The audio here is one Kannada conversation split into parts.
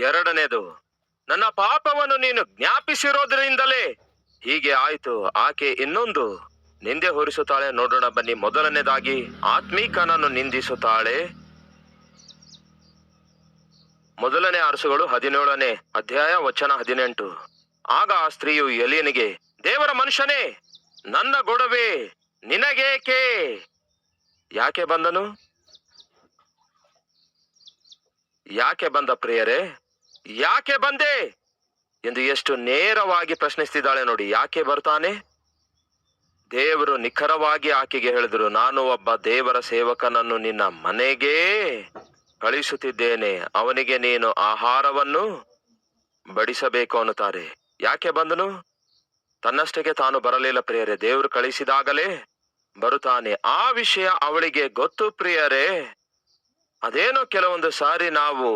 ಎರಡನೇದು, ನನ್ನ ಪಾಪವನ್ನು ನೀನು ಜ್ಞಾಪಿಸಿರೋದ್ರಿಂದಲೇ ಹೀಗೆ ಆಯ್ತು. ಆಕೆ ಇನ್ನೊಂದು ನಿಂದೆ ಹೊರಿಸುತ್ತಾಳೆ. ನೋಡೋಣ ಬನ್ನಿ. ಮೊದಲನೇದಾಗಿ ಆತ್ಮೀಕನನ್ನು ನಿಂದಿಸುತ್ತಾಳೆ. ಮೊದಲನೇ ಅರಸುಗಳು 17ನೇ ಅಧ್ಯಾಯ ವಚನ 18. ಆಗ ಆ ಸ್ತ್ರೀಯು ಎಲೀಯನಿಗೆ, ದೇವರ ಮನುಷ್ಯನೇ, ನನ್ನ ಗೊಡವೆ ನಿನಗೇಕೆ? ಯಾಕೆ ಬಂದನು? ಯಾಕೆ ಬಂದ ಪ್ರಿಯರೇ? ಯಾಕೆ ಬಂದೆ ಎಂದು ಎಷ್ಟು ನೇರವಾಗಿ ಪ್ರಶ್ನಿಸ್ತಿದ್ದಾಳೆ ನೋಡಿ. ಯಾಕೆ ಬರ್ತಾನೆ? ದೇವರು ನಿಖರವಾಗಿ ಆಕೆಗೆ ಹೇಳಿದ್ರು, ನಾನು ಒಬ್ಬ ದೇವರ ಸೇವಕನನ್ನು ನಿನ್ನ ಮನೆಗೆ ಕಳಿಸುತ್ತಿದ್ದೇನೆ, ಅವನಿಗೆ ನೀನು ಆಹಾರವನ್ನು ಬಡಿಸಬೇಕು ಅನ್ನುತ್ತಾರೆ. ಯಾಕೆ ಬಂದನು? ತನ್ನಷ್ಟಕ್ಕೆ ತಾನು ಬರಲಿಲ್ಲ ಪ್ರಿಯರೇ, ದೇವರು ಕಳಿಸಿದಾಗಲೇ ಬರುತ್ತಾನೆ. ಆ ವಿಷಯ ಅವಳಿಗೆ ಗೊತ್ತು ಪ್ರಿಯರೇ. ಅದೇನೋ ಕೆಲವೊಂದು ಸಾರಿ ನಾವು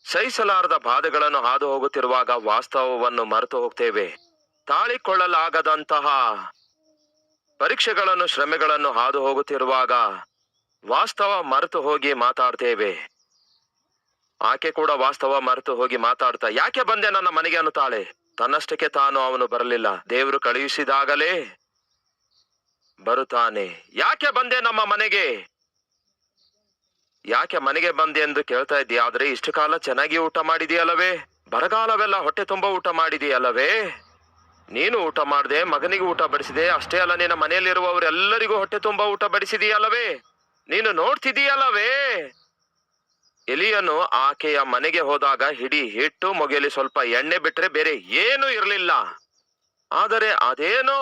ಸಹಿಸಲಾರದ ಬಾಧೆಗಳನ್ನು ಹಾದು ಹೋಗುತ್ತಿರುವಾಗ ವಾಸ್ತವವನ್ನು ಮರೆತು ಹೋಗ್ತೇವೆ. ತಾಳಿಕೊಳ್ಳಲಾಗದಂತಹ ಪರೀಕ್ಷೆಗಳನ್ನು, ಶ್ರಮೆಗಳನ್ನು ಹಾದು ಹೋಗುತ್ತಿರುವಾಗ ವಾಸ್ತವ ಮರೆತು ಹೋಗಿ ಮಾತಾಡ್ತೇವೆ. ಆಕೆ ಕೂಡ ವಾಸ್ತವ ಮರೆತು ಹೋಗಿ ಮಾತಾಡ್ತಾ ಯಾಕೆ ಬಂದೆ ನನ್ನ ಮನೆಗೆ ಅನ್ನುತ್ತಾಳೆ. ತನ್ನಷ್ಟಕ್ಕೆ ತಾನು ಅವನು ಬರಲಿಲ್ಲ, ದೇವರು ಕಳುಹಿಸಿದಾಗಲೇ ಬರುತ್ತಾನೆ. ಯಾಕೆ ಬಂದೆ ನಮ್ಮ ಮನೆಗೆ? ಯಾಕೆ ಮನೆಗೆ ಬಂದೆ ಎಂದು ಕೇಳ್ತಾ ಇದ್ದೀಯ. ಆದ್ರೆ ಇಷ್ಟು ಕಾಲ ಚೆನ್ನಾಗಿ ಊಟ ಮಾಡಿದೆಯಲ್ಲವೇ? ಬರಗಾಲವೆಲ್ಲ ಹೊಟ್ಟೆ ತುಂಬ ಊಟ ಮಾಡಿದೆಯಲ್ಲವೇ? ನೀನು ಊಟ ಮಾಡಿದೆ, ಮಗನಿಗೆ ಊಟ ಬಡಿಸಿದೆ. ಅಷ್ಟೇ ಅಲ್ಲ, ನಿನ್ನ ಮನೆಯಲ್ಲಿರುವವರೆಲ್ಲರಿಗೂ ಹೊಟ್ಟೆ ತುಂಬ ಊಟ ಬಡಿಸಿದೆಯಲ್ಲವೇ? ನೀನು ನೋಡ್ತಿದೀಯಲ್ಲವೇ? ಎಲಿಯನು ಆಕೆಯ ಮನೆಗೆ ಹೋದಾಗ ಹಿಡಿ ಹಿಟ್ಟು, ಮೊಗೆಯಲ್ಲಿ ಸ್ವಲ್ಪ ಎಣ್ಣೆ ಬಿಟ್ರೆ ಬೇರೆ ಏನೂ ಇರಲಿಲ್ಲ. ಆದರೆ ಅದೇನೋ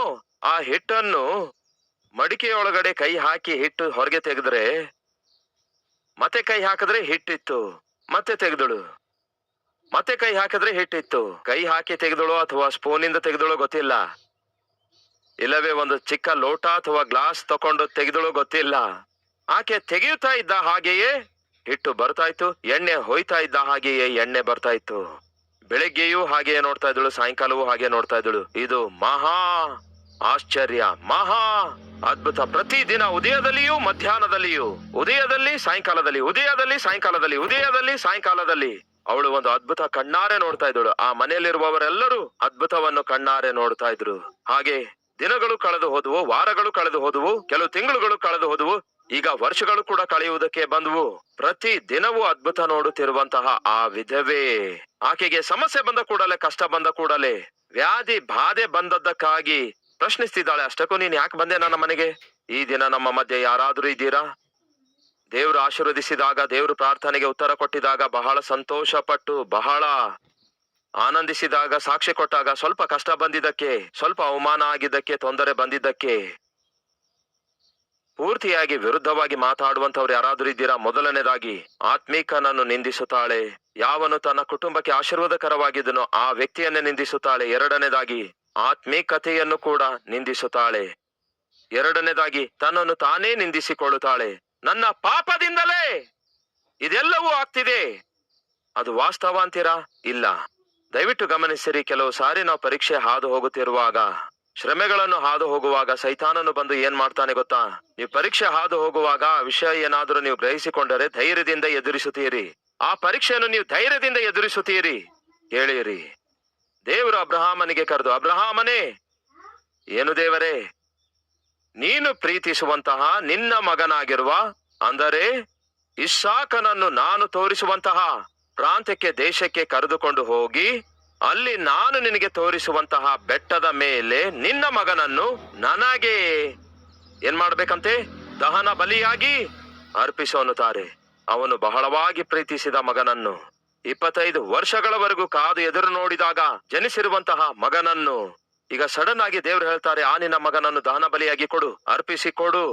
ಆ ಹಿಟ್ಟನ್ನು ಮಡಿಕೆಯೊಳಗಡೆ ಕೈ ಹಾಕಿ ಹಿಟ್ಟು ಹೊರಗೆ ತೆಗೆದ್ರೆ, ಮತ್ತೆ ಕೈ ಹಾಕಿದ್ರೆ ಹಿಟ್ಟಿತ್ತು, ಮತ್ತೆ ತೆಗೆದಳು, ಮತ್ತೆ ಕೈ ಹಾಕಿದ್ರೆ ಹಿಟ್ಟಿತ್ತು. ಕೈ ಹಾಕಿ ತೆಗೆದಳು ಅಥವಾ ಸ್ಪೂನಿಂದ ತೆಗೆದಳು ಗೊತ್ತಿಲ್ಲ, ಇಲ್ಲವೇ ಒಂದು ಚಿಕ್ಕ ಲೋಟ ಅಥವಾ ಗ್ಲಾಸ್ ತಕೊಂಡು ತೆಗೆದಳು ಗೊತ್ತಿಲ್ಲ. ಆಕೆ ತೆಗೆಯುತ್ತಾ ಇದ್ದ ಹಾಗೆಯೇ ಹಿಟ್ಟು ಬರ್ತಾ ಇತ್ತು, ಎಣ್ಣೆ ಹೋಯ್ತಾ ಇದ್ದ ಹಾಗೆಯೇ ಎಣ್ಣೆ ಬರ್ತಾ ಇತ್ತು. ಬೆಳಗ್ಗೆಯೂ ಹಾಗೆಯೇ ನೋಡ್ತಾ ಇದ್ದಳು, ಸಾಯಂಕಾಲವೂ ಹಾಗೆ ನೋಡ್ತಾ ಇದ್ದಳು. ಇದು ಮಹಾ ಆಶ್ಚರ್ಯ, ಮಹಾ ಅದ್ಭುತ. ಪ್ರತಿದಿನ ಉದಯದಲ್ಲಿಯೂ ಮಧ್ಯಾಹ್ನದಲ್ಲಿಯೂ, ಉದಯದಲ್ಲಿ ಸಾಯಂಕಾಲದಲ್ಲಿ, ಉದಯದಲ್ಲಿ ಸಾಯಂಕಾಲದಲ್ಲಿ, ಉದಯದಲ್ಲಿ ಸಾಯಂಕಾಲದಲ್ಲಿ ಅವಳು ಒಂದು ಅದ್ಭುತ ಕಣ್ಣಾರೆ ನೋಡ್ತಾ ಇದ್ದಳು. ಆ ಮನೆಯಲ್ಲಿರುವವರೆಲ್ಲರೂ ಅದ್ಭುತವನ್ನು ಕಣ್ಣಾರೆ ನೋಡ್ತಾ ಇದ್ರು. ಹಾಗೆ ದಿನಗಳು ಕಳೆದು ಹೋದವು, ವಾರಗಳು ಕಳೆದು ಹೋದವು, ಕೆಲವು ತಿಂಗಳುಗಳು ಕಳೆದು ಹೋದವು, ಈಗ ವರ್ಷಗಳು ಕೂಡ ಕಳೆಯುವುದಕ್ಕೆ ಬಂದವು. ಪ್ರತಿ ದಿನವೂ ಅದ್ಭುತ ನೋಡುತ್ತಿರುವಂತಹ ಆ ವಿಧವೇ ಆಕೆಗೆ ಸಮಸ್ಯೆ ಬಂದ ಕೂಡಲೇ, ಕಷ್ಟ ಬಂದ ಕೂಡಲೇ, ವ್ಯಾಧಿ ಬಾಧೆ ಬಂದದ್ದಕ್ಕಾಗಿ ಪ್ರಶ್ನಿಸ್ತಿದ್ದಾಳೆ. ಅಷ್ಟಕ್ಕೂ ನೀನ್ ಯಾಕೆ ಬಂದೆ ನನ್ನ ಮನೆಗೆ? ಈ ದಿನ ನಮ್ಮ ಮಧ್ಯೆ ಯಾರಾದ್ರೂ ಇದ್ದೀರಾ? ದೇವರು ಆಶೀರ್ವದಿಸಿದಾಗ, ದೇವರು ಪ್ರಾರ್ಥನೆಗೆ ಉತ್ತರ ಕೊಟ್ಟಿದಾಗ ಬಹಳ ಸಂತೋಷ ಪಟ್ಟು, ಬಹಳ ಆನಂದಿಸಿದಾಗ, ಸಾಕ್ಷಿ ಕೊಟ್ಟಾಗ, ಸ್ವಲ್ಪ ಕಷ್ಟ ಬಂದಿದ್ದಕ್ಕೆ, ಸ್ವಲ್ಪ ಅವಮಾನ ಆಗಿದ್ದಕ್ಕೆ, ತೊಂದರೆ ಬಂದಿದ್ದಕ್ಕೆ ಪೂರ್ತಿಯಾಗಿ ವಿರುದ್ಧವಾಗಿ ಮಾತಾಡುವಂತವ್ರು ಯಾರಾದ್ರೂ ಇದ್ದೀರಾ? ಮೊದಲನೇದಾಗಿ ಆತ್ಮೀಕನನ್ನು ನಿಂದಿಸುತ್ತಾಳೆ. ಯಾವನು ತನ್ನ ಕುಟುಂಬಕ್ಕೆ ಆಶೀರ್ವಾದಕರವಾಗಿದ್ದನೋ ಆ ವ್ಯಕ್ತಿಯನ್ನೇ ನಿಂದಿಸುತ್ತಾಳೆ. ಎರಡನೇದಾಗಿ ಆತ್ಮೀಕತೆಯನ್ನು ಕೂಡ ನಿಂದಿಸುತ್ತಾಳೆ. ಎರಡನೇದಾಗಿ ತನ್ನನ್ನು ತಾನೇ ನಿಂದಿಸಿಕೊಳ್ಳುತ್ತಾಳೆ. ನನ್ನ ಪಾಪದಿಂದಲೇ ಇದೆಲ್ಲವೂ ಆಗ್ತಿದೆ. ಅದು ವಾಸ್ತವ ಅಂತೀರಾ? ಇಲ್ಲ. ದಯವಿಟ್ಟು ಗಮನಿಸಿರಿ. ಕೆಲವು ಸಾರಿ ನಾವು ಪರೀಕ್ಷೆ ಹಾದು ಹೋಗುತ್ತಿರುವಾಗ, ಶ್ರಮೆಗಳನ್ನು ಹಾದು ಹೋಗುವಾಗ ಸೈತಾನನು ಬಂದು ಏನ್ ಮಾಡ್ತಾನೆ ಗೊತ್ತಾ? ನೀವು ಪರೀಕ್ಷೆ ಹಾದು ಹೋಗುವಾಗ ಆ ವಿಷಯ ಏನಾದ್ರೂ ನೀವು ಗ್ರಹಿಸಿಕೊಂಡರೆ ಧೈರ್ಯದಿಂದ ಎದುರಿಸುತ್ತೀರಿ. ಆ ಪರೀಕ್ಷೆಯನ್ನು ನೀವು ಧೈರ್ಯದಿಂದ ಎದುರಿಸುತ್ತೀರಿ. ಕೇಳಿರಿ, ದೇವರು ಅಬ್ರಹಾಮನಿಗೆ ಕರೆದು, ಅಬ್ರಹಾಮನೇ, ಏನು ದೇವರೇ? ನೀನು ಪ್ರೀತಿಸುವಂತಹ ನಿನ್ನ ಮಗನಾಗಿರುವ, ಅಂದರೆ ಇಸ್ಸಾಕನನ್ನು ನಾನು ತೋರಿಸುವಂತಹ ಪ್ರಾಂತ್ಯಕ್ಕೆ, ದೇಶಕ್ಕೆ ಕರೆದುಕೊಂಡು ಹೋಗಿ, ಅಲ್ಲಿ ನಾನು ನಿನಗೆ ತೋರಿಸುವಂತಹ ಬೆಟ್ಟದ ಮೇಲೆ ನಿನ್ನ ಮಗನನ್ನು ನನಗೆ ಏನ್ ಮಾಡ್ಬೇಕಂತೆ? ದಹನ ಬಲಿಯಾಗಿ ಅರ್ಪಿಸು ಅನ್ನುತ್ತಾರೆ. ಅವನು ಬಹಳವಾಗಿ ಪ್ರೀತಿಸಿದ ಮಗನನ್ನು, 25 ವರ್ಷಗಳವರೆಗೂ ಕಾದು ಎದುರು ನೋಡಿದಾಗ ಜನಿಸಿರುವಂತಹ ಮಗನನ್ನು ಈಗ ಸಡನ್ ಆಗಿ ದೇವರು ಹೇಳ್ತಾರೆ, ಆ ನಿನ್ನ ಮಗನನ್ನು ದಹನ ಬಲಿಯಾಗಿ ಕೊಡು, ಅರ್ಪಿಸಿ ಕೊಡು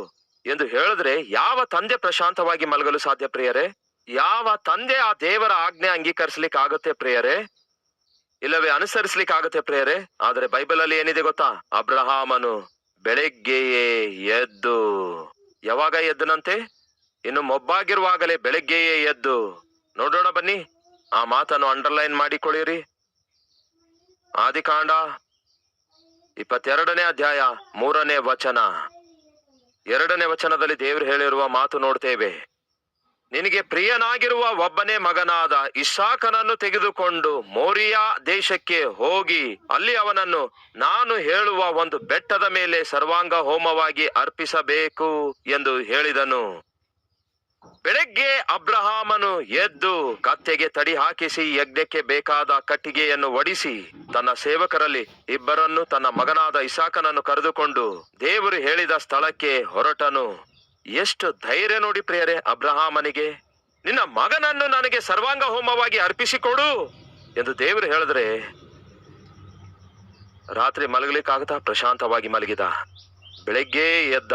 ಎಂದು ಹೇಳಿದ್ರೆ ಯಾವ ತಂದೆ ಪ್ರಶಾಂತವಾಗಿ ಮಲಗಲು ಸಾಧ್ಯ ಪ್ರಿಯರೇ? ಯಾವ ತಂದೆ ಆ ದೇವರ ಆಜ್ಞೆ ಅಂಗೀಕರಿಸ್ಲಿಕ್ಕೆ ಆಗುತ್ತೆ ಪ್ರಿಯರೇ? ಇಲ್ಲವೇ ಅನುಸರಿಸ್ಲಿಕ್ಕೆ ಆಗುತ್ತೆ ಪ್ರಿಯರೇ? ಆದ್ರೆ ಬೈಬಲ್ ಅಲ್ಲಿ ಏನಿದೆ ಗೊತ್ತಾ? ಅಬ್ರಹಾಮನು ಬೆಳಗ್ಗೆಯೇ ಎದ್ದು, ಯಾವಾಗ ಎದ್ದನಂತೆ? ಇನ್ನು ಮೊಬ್ಬಾಗಿರುವಾಗಲೇ ಬೆಳಗ್ಗೆಯೇ ಎದ್ದು. ನೋಡೋಣ ಬನ್ನಿ, ಆ ಮಾತನ್ನು ಅಂಡರ್ಲೈನ್ ಮಾಡಿಕೊಳ್ಳಿರಿ. ಆದಿಕಾಂಡ 22ನೇ ಅಧ್ಯಾಯ 3ನೇ ವಚನ. 2ನೇ ವಚನದಲ್ಲಿ ದೇವರು ಹೇಳಿರುವ ಮಾತು ನೋಡ್ತೇವೆ. ನಿನಗೆ ಪ್ರಿಯನಾಗಿರುವ ಒಬ್ಬನೇ ಮಗನಾದ ಇಸಾಕನನ್ನು ತೆಗೆದುಕೊಂಡು ಮೋರಿಯಾ ದೇಶಕ್ಕೆ ಹೋಗಿ ಅಲ್ಲಿ ಅವನನ್ನು ನಾನು ಹೇಳುವ ಒಂದು ಬೆಟ್ಟದ ಮೇಲೆ ಸರ್ವಾಂಗ ಹೋಮವಾಗಿ ಅರ್ಪಿಸಬೇಕು ಎಂದು ಹೇಳಿದನು. ಬೆಳಗ್ಗೆ ಅಬ್ರಹಾಮನು ಎದ್ದು ಕತ್ತೆಗೆ ತಡಿ ಹಾಕಿಸಿ ಯಜ್ಞಕ್ಕೆ ಬೇಕಾದ ಕಟ್ಟಿಗೆಯನ್ನು ಒಡಿಸಿ ತನ್ನ ಸೇವಕರಲ್ಲಿ ಇಬ್ಬರನ್ನು ತನ್ನ ಮಗನಾದ ಇಸಾಕನನ್ನು ಕರೆದುಕೊಂಡು ದೇವರು ಹೇಳಿದ ಸ್ಥಳಕ್ಕೆ ಹೊರಟನು. ಎಷ್ಟು ಧೈರ್ಯ ನೋಡಿ ಪ್ರಿಯರೇ ಅಬ್ರಹಾಮನಿಗೆ. ನಿನ್ನ ಮಗನನ್ನು ನನಗೆ ಸರ್ವಾಂಗ ಹೋಮವಾಗಿ ಅರ್ಪಿಸಿಕೊಡು ಎಂದು ದೇವರು ಹೇಳಿದ್ರೆ ರಾತ್ರಿ ಮಲಗಲಿಕ್ಕಾಗದ ಪ್ರಶಾಂತವಾಗಿ ಮಲಗಿದ. ಬೆಳಗ್ಗೆ ಎದ್ದ,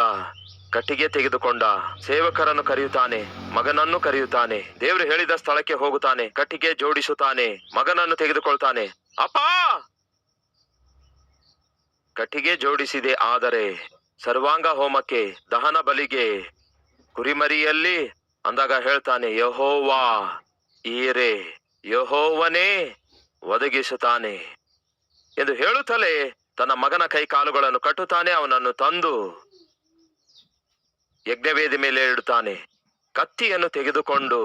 ಕಟ್ಟಿಗೆ ತೆಗೆದುಕೊಂಡ, ಸೇವಕರನ್ನು ಕರೆಯುತ್ತಾನೆ, ಮಗನನ್ನು ಕರೆಯುತ್ತಾನೆ, ದೇವರು ಹೇಳಿದ ಸ್ಥಳಕ್ಕೆ ಹೋಗುತ್ತಾನೆ, ಕಟ್ಟಿಗೆ ಜೋಡಿಸುತ್ತಾನೆ, ಮಗನನ್ನು ತೆಗೆದುಕೊಳ್ತಾನೆ. ಅಪ್ಪ, ಕಟ್ಟಿಗೆ ಜೋಡಿಸಿದೆ, ಆದರೆ ಸರ್ವಾಂಗ ಹೋಮಕ್ಕೆ ದಹನ ಬಲಿಗೆ ಕುರಿಮರಿಯಲ್ಲಿ ಅಂದಾಗ ಹೇಳ್ತಾನೆ, ಯೆಹೋವಾ ಈರೆ, ಯೆಹೋವನೇ ಒದಗಿಸುತ್ತಾನೆ ಎಂದು ಹೇಳುತ್ತಲೇ ತನ್ನ ಮಗನ ಕೈ ಕಾಲುಗಳನ್ನು ಕಟ್ಟುತ್ತಾನೆ. ಅವನನ್ನು ತಂದು ಯಜ್ಞವೇದಿ ಮೇಲೆ ಇಡುತ್ತಾನೆ. ಕತ್ತಿಯನ್ನು ತೆಗೆದುಕೊಂಡು,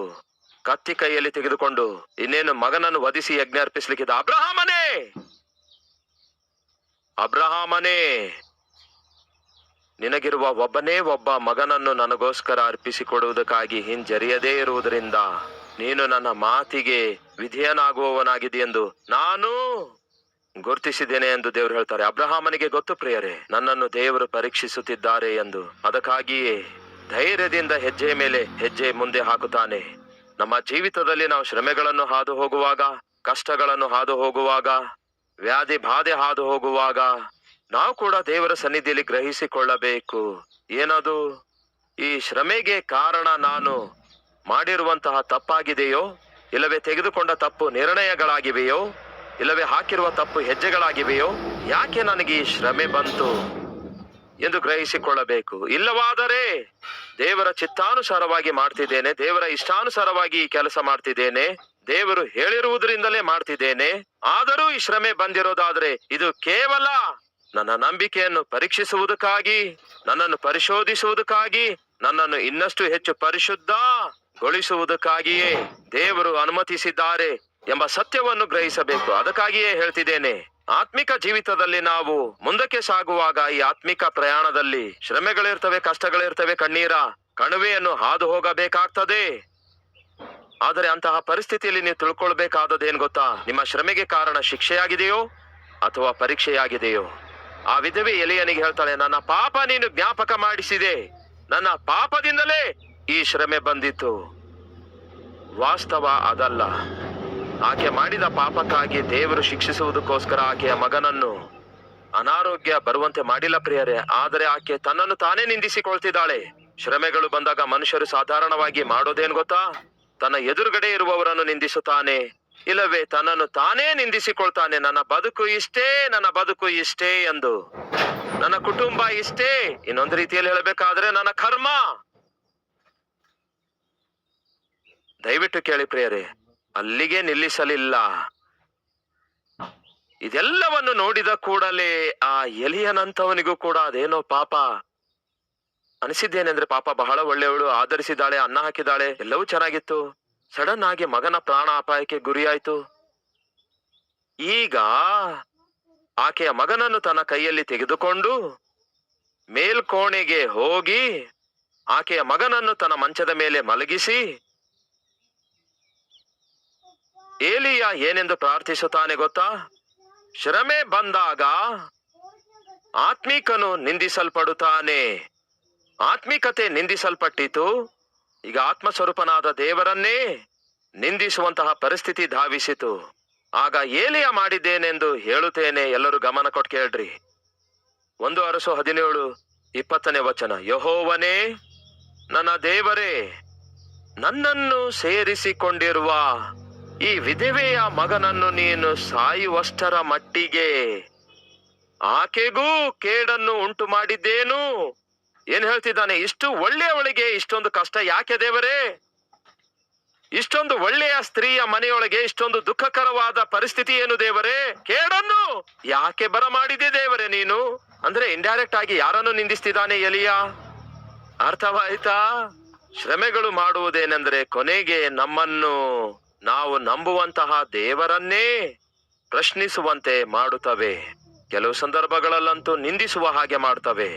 ಕತ್ತಿ ಕೈಯಲ್ಲಿ ತೆಗೆದುಕೊಂಡು ಇನ್ನೇನು ಮಗನನ್ನು ವಧಿಸಿ ಯಜ್ಞ ಅರ್ಪಿಸಲಿಕ್ಕಿದ್ದ. ಅಬ್ರಹಾಮನೇ, ಅಬ್ರಹಾಮನೇ, ನಿನಗಿರುವ ಒಬ್ಬನೇ ಒಬ್ಬ ಮಗನನ್ನು ನನಗೋಸ್ಕರ ಅರ್ಪಿಸಿಕೊಡುವುದಕ್ಕಾಗಿ ಹಿಂಜರಿಯದೇ ಇರುವುದರಿಂದ ನೀನು ನನ್ನ ಮಾತಿಗೆ ವಿಧೇಯನಾಗುವವನಾಗಿದೆಯೆಂದು ನಾನು ಗುರುತಿಸಿದ್ದೇನೆ ಎಂದು ದೇವರು ಹೇಳ್ತಾರೆ. ಅಬ್ರಹಾಮನಿಗೆ ಗೊತ್ತು ಪ್ರಿಯರೇ, ನನ್ನನ್ನು ದೇವರು ಪರೀಕ್ಷಿಸುತ್ತಿದ್ದಾರೆ ಎಂದು. ಅದಕ್ಕಾಗಿಯೇ ಧೈರ್ಯದಿಂದ ಹೆಜ್ಜೆ ಮೇಲೆ ಹೆಜ್ಜೆ ಮುಂದೆ ಹಾಕುತ್ತಾನೆ. ನಮ್ಮ ಜೀವಿತದಲ್ಲಿ ನಾವು ಶ್ರಮೆಗಳನ್ನು ಹಾದು ಹೋಗುವಾಗ, ಕಷ್ಟಗಳನ್ನು ಹಾದು ಹೋಗುವಾಗ, ವ್ಯಾಧಿ ಬಾಧೆ ಹಾದು ಹೋಗುವಾಗ ನಾವು ಕೂಡ ದೇವರ ಸನ್ನಿಧಿಯಲ್ಲಿ ಗ್ರಹಿಸಿಕೊಳ್ಳಬೇಕು. ಏನದು? ಈ ಶ್ರಮೆಗೆ ಕಾರಣ ನಾನು ಮಾಡಿರುವಂತಹ ತಪ್ಪಾಗಿದೆಯೋ, ಇಲ್ಲವೇ ತೆಗೆದುಕೊಂಡ ತಪ್ಪು ನಿರ್ಣಯಗಳಾಗಿವೆಯೋ, ಇಲ್ಲವೇ ಹಾಕಿರುವ ತಪ್ಪು ಹೆಜ್ಜೆಗಳಾಗಿವೆಯೋ? ಯಾಕೆ ನನಗೆ ಈ ಶ್ರಮೆ ಬಂತು ಎಂದು ಗ್ರಹಿಸಿಕೊಳ್ಳಬೇಕು. ಇಲ್ಲವಾದರೆ ದೇವರ ಚಿತ್ತಾನುಸಾರವಾಗಿ ಮಾಡ್ತಿದ್ದೇನೆ, ದೇವರ ಇಷ್ಟಾನುಸಾರವಾಗಿ ಈ ಕೆಲಸ ಮಾಡ್ತಿದ್ದೇನೆ, ದೇವರು ಹೇಳಿರುವುದರಿಂದಲೇ ಮಾಡ್ತಿದ್ದೇನೆ, ಆದರೂ ಈ ಶ್ರಮೆ ಬಂದಿರೋದಾದ್ರೆ ಇದು ಕೇವಲ ನನ್ನ ನಂಬಿಕೆಯನ್ನು ಪರೀಕ್ಷಿಸುವುದಕ್ಕಾಗಿ, ನನ್ನನ್ನು ಪರಿಶೋಧಿಸುವುದಕ್ಕಾಗಿ, ನನ್ನನ್ನು ಇನ್ನಷ್ಟು ಹೆಚ್ಚು ಪರಿಶುದ್ಧಗೊಳಿಸುವುದಕ್ಕಾಗಿಯೇ ದೇವರು ಅನುಮತಿಸಿದ್ದಾರೆ ಎಂಬ ಸತ್ಯವನ್ನು ಗ್ರಹಿಸಬೇಕು. ಅದಕ್ಕಾಗಿಯೇ ಹೇಳ್ತಿದ್ದೇನೆ, ಆತ್ಮಿಕ ಜೀವಿತದಲ್ಲಿ ನಾವು ಮುಂದಕ್ಕೆ ಸಾಗುವಾಗ ಈ ಆತ್ಮಿಕ ಪ್ರಯಾಣದಲ್ಲಿ ಶ್ರಮೆಗಳಿರ್ತವೆ, ಕಷ್ಟಗಳಿರ್ತವೆ, ಕಣ್ಣೀರ ಕಣುವೆಯನ್ನು ಹಾದು ಹೋಗಬೇಕಾಗ್ತದೆ. ಆದರೆ ಅಂತಹ ಪರಿಸ್ಥಿತಿಯಲ್ಲಿ ನೀವು ತಿಳ್ಕೊಳ್ಬೇಕಾದದೇನು ಗೊತ್ತಾ? ನಿಮ್ಮ ಶ್ರಮೆಗೆ ಕಾರಣ ಶಿಕ್ಷೆಯಾಗಿದೆಯೋ ಅಥವಾ ಪರೀಕ್ಷೆಯಾಗಿದೆಯೋ? ಆ ವಿಧವೆ ಎಲಿಯನಿಗೆ ಹೇಳ್ತಾಳೆ, ನನ್ನ ಪಾಪ ನೀನು ಜ್ಞಾಪಕ ಮಾಡಿಸಿದೆ, ನನ್ನ ಪಾಪದಿಂದಲೇ ಈ ಶ್ರಮೆ ಬಂದಿತ್ತು. ವಾಸ್ತವ ಅದಲ್ಲ. ಆಕೆ ಮಾಡಿದ ಪಾಪಕ್ಕಾಗಿ ದೇವರು ಶಿಕ್ಷಿಸುವುದಕ್ಕೋಸ್ಕರ ಆಕೆಯ ಮಗನನ್ನು ಅನಾರೋಗ್ಯ ಬರುವಂತೆ ಮಾಡಿಲ್ಲ ಪ್ರಿಯರೇ. ಆದರೆ ಆಕೆ ತನ್ನನ್ನು ತಾನೇ ನಿಂದಿಸಿಕೊಳ್ತಿದ್ದಾಳೆ. ಶ್ರಮೆಗಳು ಬಂದಾಗ ಮನುಷ್ಯರು ಸಾಧಾರಣವಾಗಿ ಮಾಡೋದೇನು ಗೊತ್ತಾ? ತನ್ನ ಎದುರುಗಡೆ ಇರುವವರನ್ನು ನಿಂದಿಸುತ್ತಾನೆ, ಇಲ್ಲವೇ ತನ್ನನ್ನು ತಾನೇ ನಿಂದಿಸಿಕೊಳ್ತಾನೆ. ನನ್ನ ಬದುಕು ಇಷ್ಟೇ, ನನ್ನ ಬದುಕು ಇಷ್ಟೇ ಎಂದು, ನನ್ನ ಕುಟುಂಬ ಇಷ್ಟೇ, ಇನ್ನೊಂದು ರೀತಿಯಲ್ಲಿ ಹೇಳಬೇಕಾದ್ರೆ ನನ್ನ ಕರ್ಮ. ದಯವಿಟ್ಟು ಕೇಳಿ ಪ್ರಿಯರೇ, ಅಲ್ಲಿಗೆ ನಿಲ್ಲಿಸಲಿಲ್ಲ. ಇದೆಲ್ಲವನ್ನು ನೋಡಿದ ಕೂಡಲೇ ಆ ಎಲಿಯನಂತವನಿಗೂ ಕೂಡ ಅದೇನೋ ಪಾಪ ಅನಿಸಿದ್ದೇನೆಂದ್ರೆ, ಪಾಪ ಬಹಳ ಒಳ್ಳೆಯವಳು, ಆಧರಿಸಿದಾಳೆ, ಅನ್ನ ಹಾಕಿದಾಳೆ, ಎಲ್ಲವೂ ಚೆನ್ನಾಗಿತ್ತು. ಸಡನ್ ಆಗಿ ಮಗನ ಪ್ರಾಣ ಅಪಾಯಕ್ಕೆ ಗುರಿಯಾಯ್ತು. ಈಗ ಆಕೆಯ ಮಗನನ್ನು ತನ್ನ ಕೈಯಲ್ಲಿ ತೆಗೆದುಕೊಂಡು ಮೇಲ್ಕೋಣೆಗೆ ಹೋಗಿ ಆಕೆಯ ಮಗನನ್ನು ತನ್ನ ಮಂಚದ ಮೇಲೆ ಮಲಗಿಸಿ ಏಲಿಯ ಏನೆಂದು ಪ್ರಾರ್ಥಿಸುತ್ತಾನೆ ಗೊತ್ತಾ? ಶ್ರಮೆ ಬಂದಾಗ ಆತ್ಮಿಕನು ನಿಂದಿಸಲ್ಪಡುತ್ತಾನೆ. ಆತ್ಮಿಕತೆ ನಿಂದಿಸಲ್ಪಟ್ಟಿತು. ಈಗ ಆತ್ಮಸ್ವರೂಪನಾದ ದೇವರನ್ನೇ ನಿಂದಿಸುವಂತಹ ಪರಿಸ್ಥಿತಿ ಧಾವಿಸಿತು. ಆಗ ಏಲಿಯ ಮಾಡಿದ್ದೇನೆಂದು ಹೇಳುತ್ತೇನೆ, ಎಲ್ಲರೂ ಗಮನ ಕೊಟ್ಟು ಕೇಳ್ರಿ. 1 ಅರಸು 17:20 ವಚನ. ಯೆಹೋವನೇ, ನನ್ನ ದೇವರೇ, ನನ್ನನ್ನು ಸೇರಿಸಿಕೊಂಡಿರುವ ಈ ವಿಧವೆಯ ಮಗನನ್ನು ನೀನು ಸಾಯುವಷ್ಟರ ಮಟ್ಟಿಗೆ ಆಕೆಗೂ ಕೇಡನ್ನು ಉಂಟು ಮಾಡಿದ್ದೇನು? ಏನ್ ಹೇಳ್ತಿದ್ದಾನೆ? ಇಷ್ಟು ಒಳ್ಳೆಯವಳಿಗೆ ಇಷ್ಟೊಂದು ಕಷ್ಟ ಯಾಕೆ ದೇವರೇ? ಇಷ್ಟೊಂದು ಒಳ್ಳೆಯ ಸ್ತ್ರೀಯ ಮನೆಯೊಳಗೆ ಇಷ್ಟೊಂದು ದುಃಖಕರವಾದ ಪರಿಸ್ಥಿತಿ ಏನು ದೇವರೇ? ಕೇಡನ್ನು ಯಾಕೆ ಬರಮಾಡಿದೆ ದೇವರೇ ನೀನು? ಅಂದ್ರೆ ಇಂಡೈರೆಕ್ಟ್ ಆಗಿ ಯಾರನ್ನು ನಿಂದಿಸ್ತಿದ್ದಾನೆ ಎಲಿಯ? ಅರ್ಥವಾಯ್ತಾ? ಶ್ರಮೆಗಳು ಮಾಡುವುದೇನೆಂದರೆ ಕೊನೆಗೆ ನಮ್ಮನ್ನು ನಾವು ನಂಬುವಂತಹ ದೇವರನ್ನೇ ಪ್ರಶ್ನಿಸುವಂತೆ ಮಾಡುತ್ತವೆ. ಕೆಲವು ಸಂದರ್ಭಗಳಲ್ಲಂತೂ ನಿಂದಿಸುವ ಹಾಗೆ ಮಾಡ್ತವೆ.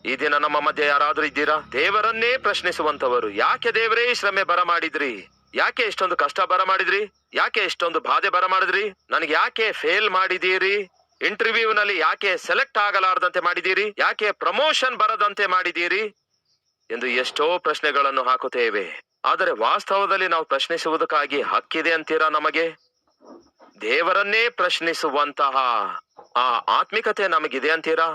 ಈ ದಿನ ನಮ್ಮ ಮಧ್ಯೆ ಯಾರಾದ್ರೂ ಇದ್ದೀರಾ? ದೇವರನ್ನೇ ಪ್ರಶ್ನಿಸುವಂತವರು. ಯಾಕೆ ದೇವರೇ ಈ ಶ್ರಮೆ ಬರಮಾಡಿದ್ರಿ? ಯಾಕೆ ಇಷ್ಟೊಂದು ಕಷ್ಟ ಬರಮಾಡಿದ್ರಿ? ಯಾಕೆ ಇಷ್ಟೊಂದು ಬಾಧೆ ಬರಮಾಡಿದ್ರಿ? ನನಗೆ ಯಾಕೆ ಫೇಲ್ ಮಾಡಿದೀರಿ? ಇಂಟರ್ವ್ಯೂನಲ್ಲಿ ಯಾಕೆ ಸೆಲೆಕ್ಟ್ ಆಗಲಾರದಂತೆ ಮಾಡಿದೀರಿ? ಯಾಕೆ ಪ್ರಮೋಷನ್ ಬರದಂತೆ ಮಾಡಿದೀರಿ ಎಂದು ಎಷ್ಟೋ ಪ್ರಶ್ನೆಗಳನ್ನು ಹಾಕುತ್ತೇವೆ. ಆದರೆ ವಾಸ್ತವದಲ್ಲಿ ನಾವು ಪ್ರಶ್ನಿಸುವುದಕ್ಕಾಗಿ ಹಕ್ಕಿದೆ ಅಂತೀರಾ ನಮಗೆ? ದೇವರನ್ನೇ ಪ್ರಶ್ನಿಸುವಂತಹ ಆ ಆತ್ಮಿಕತೆ ನಮಗಿದೆ ಅಂತೀರಾ?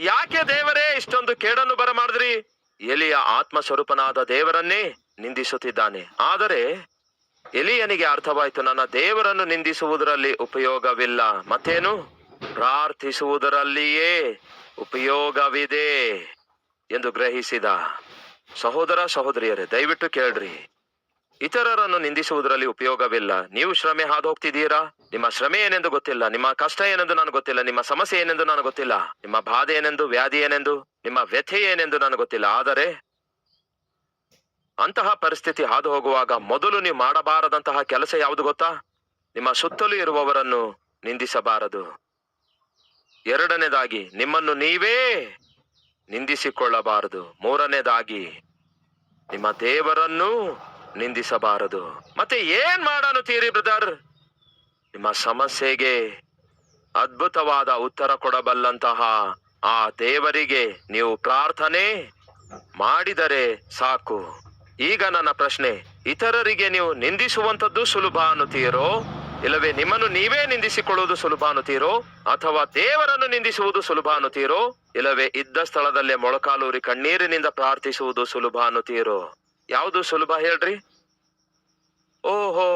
ಯಾಕೆ ದೇವರೇ ಇಷ್ಟೊಂದು ಕೇಡನ್ನು ಬರಮಾಡಿದ್ರಿ? ಎಲಿಯ ಆತ್ಮ ಸ್ವರೂಪನಾದ ದೇವರನ್ನೇ ನಿಂದಿಸುತ್ತಿದ್ದಾನೆ. ಆದರೆ ಎಲಿಯನಿಗೆ ಅರ್ಥವಾಯಿತು, ನನ್ನ ದೇವರನ್ನು ನಿಂದಿಸುವುದರಲ್ಲಿ ಉಪಯೋಗವಿಲ್ಲ, ಮತ್ತೇನು ಪ್ರಾರ್ಥಿಸುವುದರಲ್ಲಿಯೇ ಉಪಯೋಗವಿದೆ ಎಂದು ಗ್ರಹಿಸಿದ. ಸಹೋದರ ಸಹೋದರಿಯರೇ, ದಯವಿಟ್ಟು ಕೇಳ್ರಿ. ಇತರರನ್ನು ನಿಂದಿಸುವುದರಲ್ಲಿ ಉಪಯೋಗವಿಲ್ಲ. ನೀವು ಶ್ರಮೆ ಹಾದು ಹೋಗ್ತಿದ್ದೀರಾ? ನಿಮ್ಮ ಶ್ರಮೆ ಏನೆಂದು ಗೊತ್ತಿಲ್ಲ, ನಿಮ್ಮ ಕಷ್ಟ ಏನೆಂದು ನನಗೆ ಗೊತ್ತಿಲ್ಲ, ನಿಮ್ಮ ಸಮಸ್ಯೆ ಏನೆಂದು ನನಗೆ ಗೊತ್ತಿಲ್ಲ, ನಿಮ್ಮ ಬಾಧೆ ಏನೆಂದು, ವ್ಯಾಧಿ ಏನೆಂದು, ನಿಮ್ಮ ವ್ಯಥೆ ಏನೆಂದು ನನಗೆ ಗೊತ್ತಿಲ್ಲ. ಆದರೆ ಅಂತಹ ಪರಿಸ್ಥಿತಿ ಹಾದು ಹೋಗುವಾಗ ಮೊದಲು ನೀವು ಮಾಡಬಾರದಂತಹ ಕೆಲಸ ಯಾವುದು ಗೊತ್ತಾ? ನಿಮ್ಮ ಸುತ್ತಲೂ ಇರುವವರನ್ನು ನಿಂದಿಸಬಾರದು. ಎರಡನೇದಾಗಿ, ನಿಮ್ಮನ್ನು ನೀವೇ ನಿಂದಿಸಿಕೊಳ್ಳಬಾರದು. ಮೂರನೇದಾಗಿ, ನಿಮ್ಮ ದೇವರನ್ನು ನಿಂದಿಸಬಾರದು. ಮತ್ತೆ ಏನ್ ಮಾಡಾನುತ್ತೀರಿ ಬ್ರದರ್? ನಿಮ್ಮ ಸಮಸ್ಯೆಗೆ ಅದ್ಭುತವಾದ ಉತ್ತರ ಕೊಡಬಲ್ಲಂತಹ ಆ ದೇವರಿಗೆ ನೀವು ಪ್ರಾರ್ಥನೆ ಮಾಡಿದರೆ ಸಾಕು. ಈಗ ನನ್ನ ಪ್ರಶ್ನೆ, ಇತರರಿಗೆ ನೀವು ನಿಂದಿಸುವಂತದ್ದು ಸುಲಭ ಅನ್ನುತ್ತೀರೋ, ಇಲ್ಲವೇ ನಿಮ್ಮನ್ನು ನೀವೇ ನಿಂದಿಸಿಕೊಳ್ಳುವುದು ಸುಲಭ ಅನ್ನುತ್ತೀರೋ, ಅಥವಾ ದೇವರನ್ನು ನಿಂದಿಸುವುದು ಸುಲಭ ಅನ್ನುತ್ತೀರೋ, ಇಲ್ಲವೇ ಇದ್ದ ಸ್ಥಳದಲ್ಲೇ ಮೊಳಕಾಲೂರಿ ಕಣ್ಣೀರಿನಿಂದ ಪ್ರಾರ್ಥಿಸುವುದು ಸುಲಭ ಅನ್ನುತ್ತೀರೋ? ಯಾವುದು ಸುಲಭ ಹೇಳ್ರಿ? ಓಹೋ,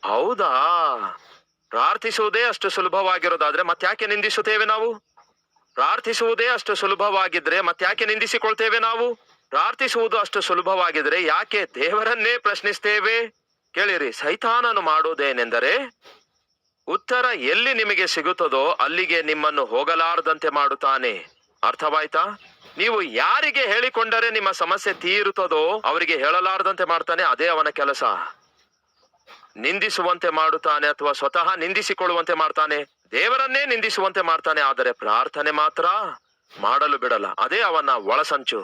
ಹೌದಾ? ಪ್ರಾರ್ಥಿಸುವುದೇ ಅಷ್ಟು ಸುಲಭವಾಗಿರೋದಾದ್ರೆ ಮತ್ತ್ಯಾಕೆ ನಿಂದಿಸುತ್ತೇವೆ ನಾವು? ಪ್ರಾರ್ಥಿಸುವುದೇ ಅಷ್ಟು ಸುಲಭವಾಗಿದ್ರೆ ಮತ್ತ್ಯಾಕೆ ನಿಂದಿಸಿಕೊಳ್ತೇವೆ ನಾವು? ಪ್ರಾರ್ಥಿಸುವುದು ಅಷ್ಟು ಸುಲಭವಾಗಿದ್ರೆ ಯಾಕೆ ದೇವರನ್ನೇ ಪ್ರಶ್ನಿಸ್ತೇವೆ? ಕೇಳಿರಿ, ಸೈತಾನನು ಮಾಡುವುದೇನೆಂದರೆ ಉತ್ತರ ಎಲ್ಲಿ ನಿಮಗೆ ಸಿಗುತ್ತದೋ ಅಲ್ಲಿಗೆ ನಿಮ್ಮನ್ನು ಹೋಗಲಾರದಂತೆ ಮಾಡುತ್ತಾನೆ. ಅರ್ಥವಾಯ್ತಾ? ನೀವು ಯಾರಿಗೆ ಹೇಳಿಕೊಂಡರೆ ನಿಮ್ಮ ಸಮಸ್ಯೆ ತೀರುತ್ತದೋ ಅವರಿಗೆ ಹೇಳಲಾರದಂತೆ ಮಾಡ್ತಾನೆ. ಅದೇ ಅವನ ಕೆಲಸ. ನಿಂದಿಸುವಂತೆ ಮಾಡುತ್ತಾನೆ ಅಥವಾ ಸ್ವತಃ ನಿಂದಿಸಿಕೊಳ್ಳುವಂತೆ ಮಾಡ್ತಾನೆ. ದೇವರನ್ನೇ ನಿಂದಿಸುವಂತೆ ಮಾಡ್ತಾನೆ. ಆದರೆ ಪ್ರಾರ್ಥನೆ ಮಾತ್ರ ಮಾಡಲು ಬಿಡಲ್ಲ. ಅದೇ ಅವನ ಒಳಸಂಚು,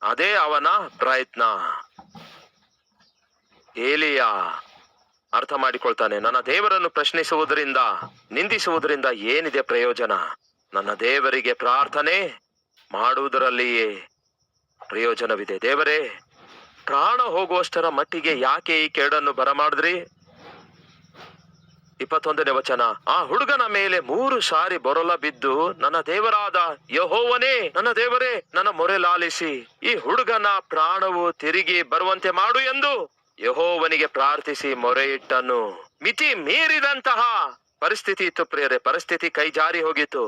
ಅದೇ ಅವನ ಪ್ರಯತ್ನ. ಏಲಿಯ ಅರ್ಥ ಮಾಡಿಕೊಳ್ತಾನೆ, ನನ್ನ ದೇವರನ್ನು ಪ್ರಶ್ನಿಸುವುದರಿಂದ, ನಿಂದಿಸುವುದರಿಂದ ಏನಿದೆ ಪ್ರಯೋಜನ? ನನ್ನ ದೇವರಿಗೆ ಪ್ರಾರ್ಥನೆ ಮಾಡುವುದರಲ್ಲಿಯೇ ಪ್ರಯೋಜನವಿದೆ. ದೇವರೇ, ಪ್ರಾಣ ಹೋಗುವಷ್ಟರ ಮಟ್ಟಿಗೆ ಯಾಕೆ ಈ ಕೇಡನ್ನು ಬರಮಾಡಿದ್ರಿ? 21ನೇ ವಚನ, ಆ ಹುಡುಗನ ಮೇಲೆ 3 ಸಾರಿ ಬೊರಲ ಬಿದ್ದು, ನನ್ನ ದೇವರಾದ ಯೆಹೋವನೇ, ನನ್ನ ದೇವರೇ, ನನ್ನ ಮೊರೆ ಲಾಲಿಸಿ ಈ ಹುಡುಗನ ಪ್ರಾಣವು ತಿರುಗಿ ಬರುವಂತೆ ಮಾಡು ಎಂದು ಯೆಹೋವನಿಗೆ ಪ್ರಾರ್ಥಿಸಿ ಮೊರೆ ಇಟ್ಟನು. ಮಿತಿ ಮೀರಿದಂತಹ ಪರಿಸ್ಥಿತಿ ಇತ್ತು ಪ್ರಿಯರೇ. ಪರಿಸ್ಥಿತಿ ಕೈ ಜಾರಿ ಹೋಗಿತ್ತು.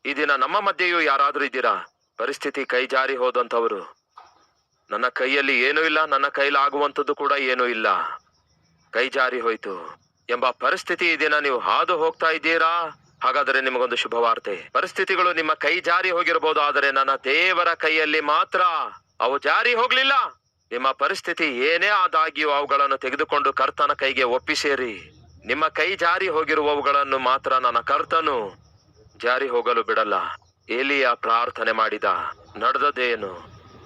ಈ ದಿನ ನಮ್ಮ ಮಧ್ಯೆಯೂ ಯಾರಾದ್ರೂ ಇದ್ದೀರಾ? ಪರಿಸ್ಥಿತಿ ಕೈ ಜಾರಿ ಹೋದಂಥವರು. ನನ್ನ ಕೈಯಲ್ಲಿ ಏನೂ ಇಲ್ಲ, ನನ್ನ ಕೈಲಾಗುವಂಥದ್ದು ಕೂಡ ಏನೂ ಇಲ್ಲ, ಕೈ ಜಾರಿ ಹೋಯ್ತು ಎಂಬ ಪರಿಸ್ಥಿತಿ ಈ ದಿನ ನೀವು ಹಾದು ಹೋಗ್ತಾ ಇದ್ದೀರಾ? ಹಾಗಾದರೆ ನಿಮಗೊಂದು ಶುಭವಾರ್ತೆ. ಪರಿಸ್ಥಿತಿಗಳು ನಿಮ್ಮ ಕೈ ಜಾರಿ ಹೋಗಿರಬಹುದು, ಆದರೆ ನನ್ನ ದೇವರ ಕೈಯಲ್ಲಿ ಮಾತ್ರ ಅವು ಜಾರಿ ಹೋಗ್ಲಿಲ್ಲ. ನಿಮ್ಮ ಪರಿಸ್ಥಿತಿ ಏನೇ ಆದಾಗ್ಯೂ ಅವುಗಳನ್ನು ತೆಗೆದುಕೊಂಡು ಕರ್ತನ ಕೈಗೆ ಒಪ್ಪಿಸಿರಿ. ನಿಮ್ಮ ಕೈ ಜಾರಿ ಹೋಗಿರುವವುಗಳನ್ನು ಮಾತ್ರ ನನ್ನ ಕರ್ತನು ಜಾರಿ ಹೋಗಲು ಬಿಡಲ್ಲ. ಏಲಿಯ ಪ್ರಾರ್ಥನೆ ಮಾಡಿದ. ನಡೆದದೇನು?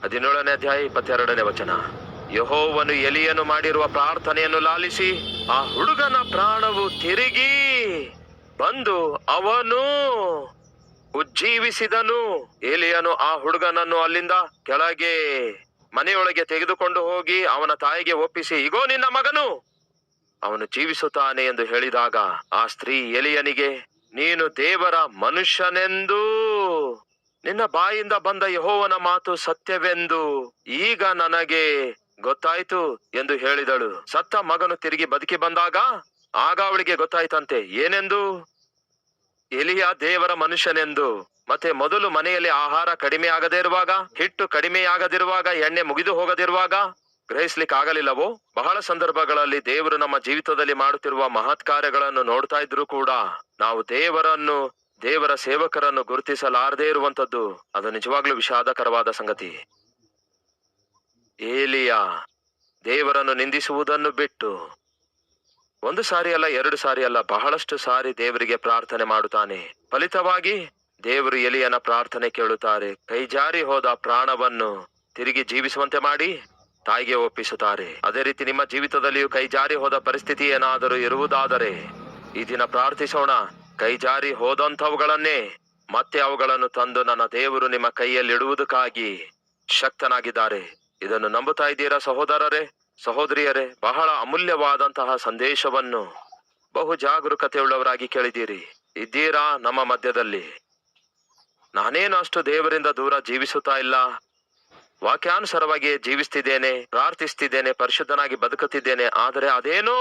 17ನೇ ಅಧ್ಯಾಯ 22ನೇ ವಚನ. ಯೆಹೋವನು ಎಲಿಯನು ಮಾಡಿರುವ ಪ್ರಾರ್ಥನೆಯನ್ನು ಲಾಲಿಸಿ ಆ ಹುಡುಗನ ಪ್ರಾಣವು ತಿರುಗಿ ಬಂದು ಅವನು ಉಜ್ಜೀವಿಸಿದನು. ಏಲಿಯನು ಆ ಹುಡುಗನನ್ನು ಅಲ್ಲಿಂದ ಕೆಳಗೆ ಮನೆಯೊಳಗೆ ತೆಗೆದುಕೊಂಡು ಹೋಗಿ ಅವನ ತಾಯಿಗೆ ಒಪ್ಪಿಸಿ, ಇಗೋ ನಿನ್ನ ಮಗನು, ಅವನು ಜೀವಿಸುತ್ತಾನೆ ಎಂದು ಹೇಳಿದಾಗ ಆ ಸ್ತ್ರೀ ಎಲಿಯನಿಗೆ, ನೀನು ದೇವರ ಮನುಷ್ಯನೆಂದು, ನಿನ್ನ ಬಾಯಿಂದ ಬಂದ ಯೆಹೋವನ ಮಾತು ಸತ್ಯವೆಂದು ಈಗ ನನಗೆ ಗೊತ್ತಾಯ್ತು ಎಂದು ಹೇಳಿದಳು. ಸತ್ತ ಮಗನು ತಿರುಗಿ ಬದುಕಿ ಬಂದಾಗ ಆಗ ಅವಳಿಗೆ ಗೊತ್ತಾಯ್ತಂತೆ ಏನೆಂದು? ಎಲಿಯ ದೇವರ ಮನುಷ್ಯನೆಂದು. ಮತ್ತೆ ಮೊದಲು ಮನೆಯಲ್ಲಿ ಆಹಾರ ಕಡಿಮೆ ಆಗದೇ ಇರುವಾಗ, ಹಿಟ್ಟು ಕಡಿಮೆಯಾಗದಿರುವಾಗ, ಎಣ್ಣೆ ಮುಗಿದು ಹೋಗದಿರುವಾಗ ಗ್ರಹಿಸ್ಲಿಕ್ಕೆ ಆಗಲಿಲ್ಲವೋ? ಬಹಳ ಸಂದರ್ಭಗಳಲ್ಲಿ ದೇವರು ನಮ್ಮ ಜೀವಿತದಲ್ಲಿ ಮಾಡುತ್ತಿರುವ ಮಹತ್ ಕಾರ್ಯಗಳನ್ನು ನೋಡ್ತಾ ಇದ್ರು ಕೂಡ ನಾವು ದೇವರನ್ನು, ದೇವರ ಸೇವಕರನ್ನು ಗುರುತಿಸಲಾರದೇ ಇರುವಂತದ್ದು, ಅದು ನಿಜವಾಗ್ಲೂ ವಿಷಾದಕರವಾದ ಸಂಗತಿ. ಏಲಿಯ ದೇವರನ್ನು ನಿಂದಿಸುವುದನ್ನು ಬಿಟ್ಟು ಒಂದು ಸಾರಿ ಅಲ್ಲ, ಎರಡು ಸಾರಿ ಅಲ್ಲ, ಬಹಳಷ್ಟು ಸಾರಿ ದೇವರಿಗೆ ಪ್ರಾರ್ಥನೆ ಮಾಡುತ್ತಾನೆ. ಫಲಿತವಾಗಿ ದೇವರು ಎಲಿಯನ ಪ್ರಾರ್ಥನೆ ಕೇಳುತ್ತಾರೆ. ಕೈಜಾರಿ ಹೋದ ಪ್ರಾಣವನ್ನು ತಿರುಗಿ ಜೀವಿಸುವಂತೆ ಮಾಡಿ ತಾಯಿಗೆ ಒಪ್ಪಿಸುತ್ತಾರೆ. ಅದೇ ರೀತಿ ನಿಮ್ಮ ಜೀವಿತದಲ್ಲಿಯೂ ಕೈಜಾರಿ ಹೋದ ಪರಿಸ್ಥಿತಿ ಏನಾದರೂ ಇರುವುದಾದರೆ ಈ ದಿನ ಪ್ರಾರ್ಥಿಸೋಣ. ಕೈಜಾರಿ ಹೋದಂಥವುಗಳನ್ನೇ ಮತ್ತೆ ಅವುಗಳನ್ನು ತಂದು ನನ್ನ ದೇವರು ನಿಮ್ಮ ಕೈಯಲ್ಲಿಡುವುದಕ್ಕಾಗಿ ಶಕ್ತನಾಗಿದ್ದಾರೆ. ಇದನ್ನು ನಂಬುತ್ತಾ ಇದ್ದೀರಾ ಸಹೋದರರೇ, ಸಹೋದರಿಯರೇ? ಬಹಳ ಅಮೂಲ್ಯವಾದಂತಹ ಸಂದೇಶವನ್ನು ಬಹು ಜಾಗರೂಕತೆಯುಳ್ಳವರಾಗಿ ಕೇಳಿದ್ದೀರಿ. ಇದ್ದೀರಾ ನಮ್ಮ ಮಧ್ಯದಲ್ಲಿ? ನಾನೇನು ಅಷ್ಟು ದೇವರಿಂದ ದೂರ ಜೀವಿಸುತ್ತಾ ಇಲ್ಲ, ವಾಕ್ಯಾನುಸಾರವಾಗಿ ಜೀವಿಸ್ತಿದ್ದೇನೆ, ಪ್ರಾರ್ಥಿಸ್ತಿದ್ದೇನೆ, ಪರಿಶುದ್ಧನಾಗಿ ಬದುಕುತ್ತಿದ್ದೇನೆ. ಆದರೆ ಅದೇನೋ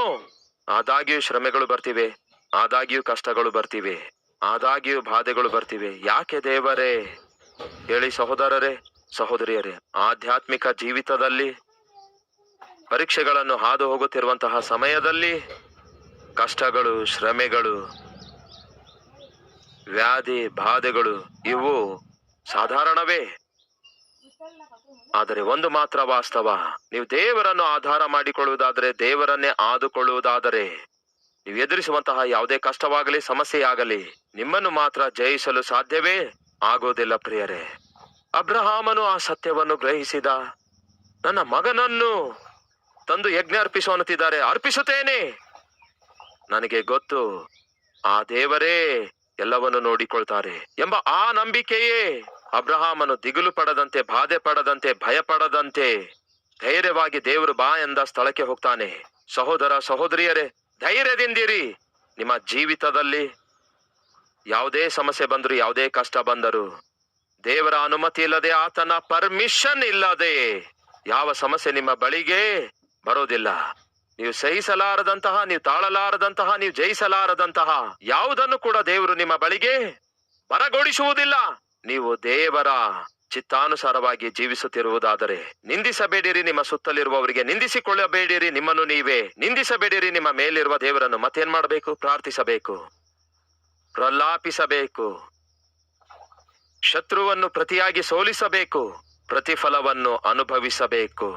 ಆದಾಗ್ಯೂ ಶ್ರಮೆಗಳು ಬರ್ತಿವೆ, ಆದಾಗ್ಯೂ ಕಷ್ಟಗಳು ಬರ್ತಿವೆ, ಆದಾಗ್ಯೂ ಬಾಧೆಗಳು ಬರ್ತಿವೆ. ಯಾಕೆ ದೇವರೇ? ಹೇಳಿ ಸಹೋದರರೇ, ಸಹೋದರಿಯರೇ. ಆಧ್ಯಾತ್ಮಿಕ ಜೀವಿತದಲ್ಲಿ ಪರೀಕ್ಷೆಗಳನ್ನು ಹಾದು ಹೋಗುತ್ತಿರುವಂತಹ ಸಮಯದಲ್ಲಿ ಕಷ್ಟಗಳು, ಶ್ರಮೆಗಳು, ವ್ಯಾಧಿ, ಬಾಧೆಗಳು ಇವು ಸಾಧಾರಣವೇ. ಆದರೆ ಒಂದು ಮಾತ್ರ ವಾಸ್ತವ, ನೀವು ದೇವರನ್ನು ಆಧಾರ ಮಾಡಿಕೊಳ್ಳುವುದಾದರೆ, ದೇವರನ್ನೇ ಆದುಕೊಳ್ಳುವುದಾದರೆ, ನೀವು ಎದುರಿಸುವಂತಹ ಯಾವುದೇ ಕಷ್ಟವಾಗಲಿ, ಸಮಸ್ಯೆಯಾಗಲಿ ನಿಮ್ಮನ್ನು ಮಾತ್ರ ಜಯಿಸಲು ಸಾಧ್ಯವೇ ಆಗುವುದಿಲ್ಲ ಪ್ರಿಯರೇ. ಅಬ್ರಹಾಮನು ಆ ಸತ್ಯವನ್ನು ಗ್ರಹಿಸಿದ. ನನ್ನ ಮಗನನ್ನು ತಂದು ಯಜ್ಞ ಅರ್ಪಿಸು ಅನ್ನುತ್ತಿದ್ದಾರೆ, ಅರ್ಪಿಸುತ್ತೇನೆ. ನನಗೆ ಗೊತ್ತು ಆ ದೇವರೇ ಎಲ್ಲವನ್ನು ನೋಡಿಕೊಳ್ತಾರೆ ಎಂಬ ಆ ನಂಬಿಕೆಯೇ ಅಬ್ರಹಾಮನು ದಿಗುಲು ಪಡದಂತೆ, ಬಾಧೆ ಪಡದಂತೆ, ಭಯ ಪಡದಂತೆ ಧೈರ್ಯವಾಗಿ ದೇವರು ಬಾ ಎಂದ ಸ್ಥಳಕ್ಕೆ ಹೋಗ್ತಾನೆ. ಸಹೋದರ, ಸಹೋದರಿಯರೇ, ಧೈರ್ಯದಿಂದಿರಿ. ನಿಮ್ಮ ಜೀವಿತದಲ್ಲಿ ಯಾವುದೇ ಸಮಸ್ಯೆ ಬಂದರು, ಯಾವುದೇ ಕಷ್ಟ ಬಂದರು, ದೇವರ ಅನುಮತಿ ಇಲ್ಲದೆ, ಆತನ ಪರ್ಮಿಷನ್ ಇಲ್ಲದೆ ಯಾವ ಸಮಸ್ಯೆ ನಿಮ್ಮ ಬಳಿಗೆ ಬರೋದಿಲ್ಲ. ನೀವು ಸಹಿಸಲಾರದಂತಹ, ನೀವು ತಾಳಲಾರದಂತಹ, ನೀವು ಜಯಿಸಲಾರದಂತಹ ಯಾವುದನ್ನು ಕೂಡ ದೇವರು ನಿಮ್ಮ ಬಳಿಗೆ ಬರಗೊಡಿಸುವುದಿಲ್ಲ. ನೀವು ದೇವರ ಚಿತ್ತಾನುಸಾರವಾಗಿ ಜೀವಿಸುತ್ತಿರುವುದಾದರೆ ನಿಂದಿಸಬೇಡಿರಿ. ನಿಮ್ಮ ಸುತ್ತಲಿರುವವರಿಗೆ ನಿಂದಿಸಿಕೊಳ್ಳಬೇಡಿರಿ. ನಿಮ್ಮನ್ನು ನೀವೇ ನಿಂದಿಸಬೇಡಿರಿ. ನಿಮ್ಮ ಮೇಲಿರುವ ದೇವರನ್ನು ಮತ್ತೇನ್ ಮಾಡಬೇಕು? ಪ್ರಾರ್ಥಿಸಬೇಕು, ಪ್ರಲಾಪಿಸಬೇಕು, ಶತ್ರುವನ್ನು ಪ್ರತಿಯಾಗಿ ಸೋಲಿಸಬೇಕು, ಪ್ರತಿಫಲವನ್ನು ಅನುಭವಿಸಬೇಕು.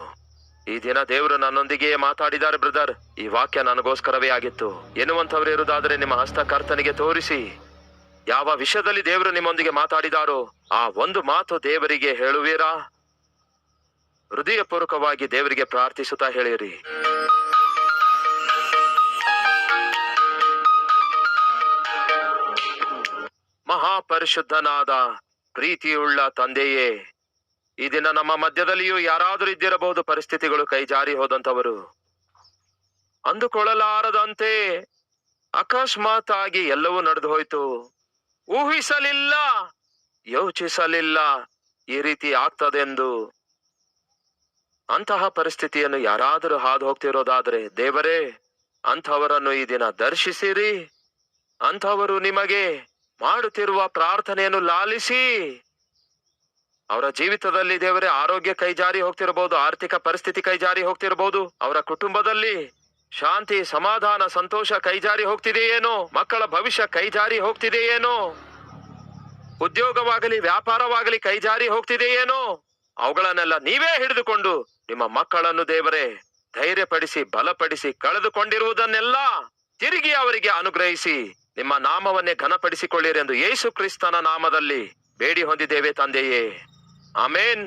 ಈ ದಿನ ದೇವರು ನನ್ನೊಂದಿಗೆ ಮಾತಾಡಿದ್ದಾರೆ ಬ್ರದರ್. ಈ ವಾಕ್ಯ ನನಗೋಸ್ಕರವೇ ಆಗಿತ್ತು ಎನ್ನುವಂಥವ್ರು ಇರುವುದಾದರೆ ನಿಮ್ಮ ಹಸ್ತ ಕರ್ತನಿಗೆ ತೋರಿಸಿ. ಯಾವ ವಿಷಯದಲ್ಲಿ ದೇವರು ನಿಮ್ಮೊಂದಿಗೆ ಮಾತಾಡಿದಾರೋ ಆ ಒಂದು ಮಾತು ದೇವರಿಗೆ ಹೇಳುವೀರಾ? ಹೃದಯಪೂರ್ವಕವಾಗಿ ದೇವರಿಗೆ ಪ್ರಾರ್ಥಿಸುತ್ತಾ ಹೇಳಿರಿ. ಮಹಾಪರಿಶುದ್ಧನಾದ ಪ್ರೀತಿಯುಳ್ಳ ತಂದೆಯೇ, ಈ ದಿನ ನಮ್ಮ ಮಧ್ಯದಲ್ಲಿಯೂ ಯಾರಾದರೂ ಇದ್ದಿರಬಹುದು ಪರಿಸ್ಥಿತಿಗಳು ಕೈಜಾರಿ ಹೋದಂಥವರು. ಅಂದುಕೊಳ್ಳಲಾರದಂತೆ ಅಕಸ್ಮಾತ್ ಆಗಿ ಎಲ್ಲವೂ ನಡೆದು ಹೋಯ್ತು. ಊಹಿಸಲಿಲ್ಲ, ಯೋಚಿಸಲಿಲ್ಲ ಈ ರೀತಿ ಆಗ್ತದೆಂದು. ಅಂತಹ ಪರಿಸ್ಥಿತಿಯನ್ನು ಯಾರಾದರೂ ಹಾದು ಹೋಗ್ತಿರೋದಾದ್ರೆ ದೇವರೇ ಅಂಥವರನ್ನು ಈ ದಿನ ದರ್ಶಿಸಿರಿ. ಅಂಥವರು ನಿಮಗೆ ಮಾಡುತ್ತಿರುವ ಪ್ರಾರ್ಥನೆಯನ್ನು ಲಾಲಿಸಿ. ಅವರ ಜೀವಿತದಲ್ಲಿ ದೇವರೇ ಆರೋಗ್ಯ ಕೈಜಾರಿ ಹೋಗ್ತಿರಬಹುದು, ಆರ್ಥಿಕ ಪರಿಸ್ಥಿತಿ ಕೈಜಾರಿ ಹೋಗ್ತಿರಬಹುದು, ಅವರ ಕುಟುಂಬದಲ್ಲಿ ಶಾಂತಿ, ಸಮಾಧಾನ, ಸಂತೋಷ ಕೈಜಾರಿ ಹೋಗ್ತಿದೆಯೇನೋ, ಮಕ್ಕಳ ಭವಿಷ್ಯ ಕೈಜಾರಿ ಹೋಗ್ತಿದೆಯೇನೋ, ಉದ್ಯೋಗವಾಗಲಿ ವ್ಯಾಪಾರವಾಗಲಿ ಕೈಜಾರಿ ಹೋಗ್ತಿದೆಯೇನೋ, ಅವುಗಳನ್ನೆಲ್ಲ ನೀವೇ ಹಿಡಿದುಕೊಂಡು ನಿಮ್ಮ ಮಕ್ಕಳನ್ನು ದೇವರೇ ಧೈರ್ಯಪಡಿಸಿ, ಬಲಪಡಿಸಿ, ಕಳೆದುಕೊಂಡಿರುವುದನ್ನೆಲ್ಲ ತಿರುಗಿ ಅವರಿಗೆ ಅನುಗ್ರಹಿಸಿ ನಿಮ್ಮ ನಾಮವನ್ನೇ ಘನಪಡಿಸಿಕೊಳ್ಳಿರಿ ಎಂದು ಯೇಸು ಕ್ರಿಸ್ತನ ನಾಮದಲ್ಲಿ ಬೇಡಿ ಹೊಂದಿದ್ದೇವೆ ತಂದೆಯೇ. ಆಮೇನ್.